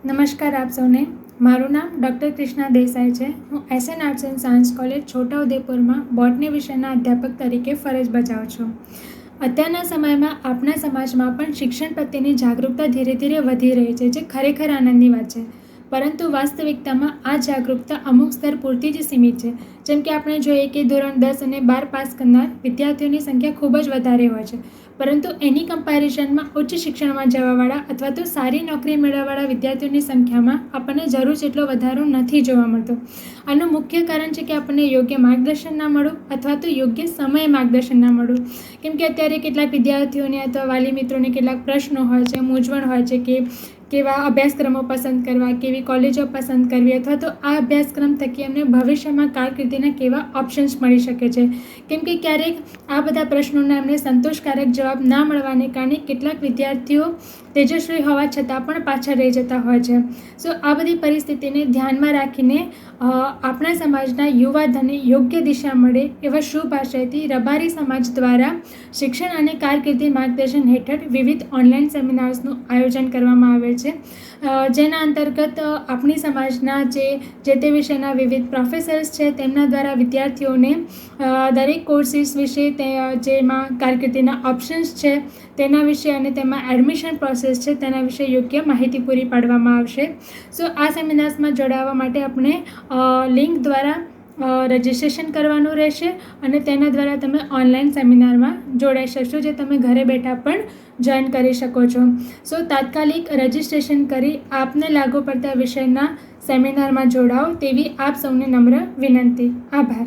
નમસ્કાર આપ સૌને. મારું નામ ડૉક્ટર કૃષ્ણા દેસાઈ છે. હું SN arts and science college છોટાઉદેપુરમાં બોટની વિષયના અધ્યાપક તરીકે ફરજ બજાવું છું. અત્યારના સમયમાં આપણા સમાજમાં પણ શિક્ષણ પ્રત્યેની જાગૃતતા ધીરે ધીરે વધી રહી છે, જે ખરેખર આનંદની વાત છે. પરંતુ વાસ્તવિકતામાં આ જાગૃતતા અમુક સ્તર પૂરતી જ સીમિત છે. જેમ કે આપણે જોઈએ કે ધોરણ 10 અને 12 પાસ કરનાર વિદ્યાર્થીઓની સંખ્યા ખૂબ જ વધારે હોય છે, પરંતુ એની કમ્પેરિઝનમાં ઉચ્ચ શિક્ષણમાં જવાવાળા અથવા તો સારી નોકરી મેળવવાવાળા વિદ્યાર્થીઓની સંખ્યામાં આપણને જરૂર જેટલો વધારો નથી જોવા મળતો. આનું મુખ્ય કારણ છે કે આપણને યોગ્ય માર્ગદર્શન ના મળવું અથવા તો યોગ્ય સમયે માર્ગદર્શન ના મળવું. કેમ કે અત્યારે કેટલાક વિદ્યાર્થીઓને અથવા વાલી મિત્રોને કેટલાક પ્રશ્નો હોય છે, મૂંઝવણ હોય છે કે કેવા અભ્યાસક્રમો પસંદ કરવા, કેવી કોલેજો પસંદ કરવી, અથવા તો આ અભ્યાસક્રમ થકી એમને ભવિષ્યમાં કારકિર્દીના કેવા ઓપ્શન્સ મળી શકે છે. કેમ કે ક્યારેક આ બધા પ્રશ્નોના એમને સંતોષકારક જવાબ ના મળવાને કારણે કેટલાક વિદ્યાર્થીઓ તેજસ્વી હોવા છતાં પણ પાછળ રહી જતા હોય છે. આ બધી પરિસ્થિતિને ધ્યાનમાં રાખીને આપણા સમાજના યુવાધનને યોગ્ય દિશા મળે એવા શુભ આશયથી રબારી સમાજ દ્વારા શિક્ષણ અને કારકિર્દી માર્ગદર્શન હેઠળ વિવિધ ઓનલાઈન સેમિનાર્સનું આયોજન કરવામાં આવે છે, જેના અંતર્ગત આપણી સમાજના જે તે વિષયના વિવિધ પ્રોફેસર્સ છે તેમના દ્વારા વિદ્યાર્થીઓને દરેક કોર્સિસ વિશે, જેમાં કારકિર્દીના ઓપ્શન્સ છે તેના વિશે અને તેમાં એડમિશન પ્રોસેસ છે તેના વિશે યોગ્ય માહિતી પૂરી પાડવામાં આવશે. આ સેમિનાર્સમાં જોડાવા માટે આપણે લિંક દ્વારા રજિસ્ટ્રેશન કરવાનું રહેશે અને તેના દ્વારા તમે ઓનલાઈન સેમિનારમાં જોડાઈ શકશો, જે તમે ઘરે બેઠા પણ જોઈન કરી શકો છો. તાત્કાલિક રજિસ્ટ્રેશન કરી આપને લાગુ પડતા વિષયના સેમિનારમાં જોડાઓ તેવી આપ સૌને નમ્ર વિનંતી. આભાર.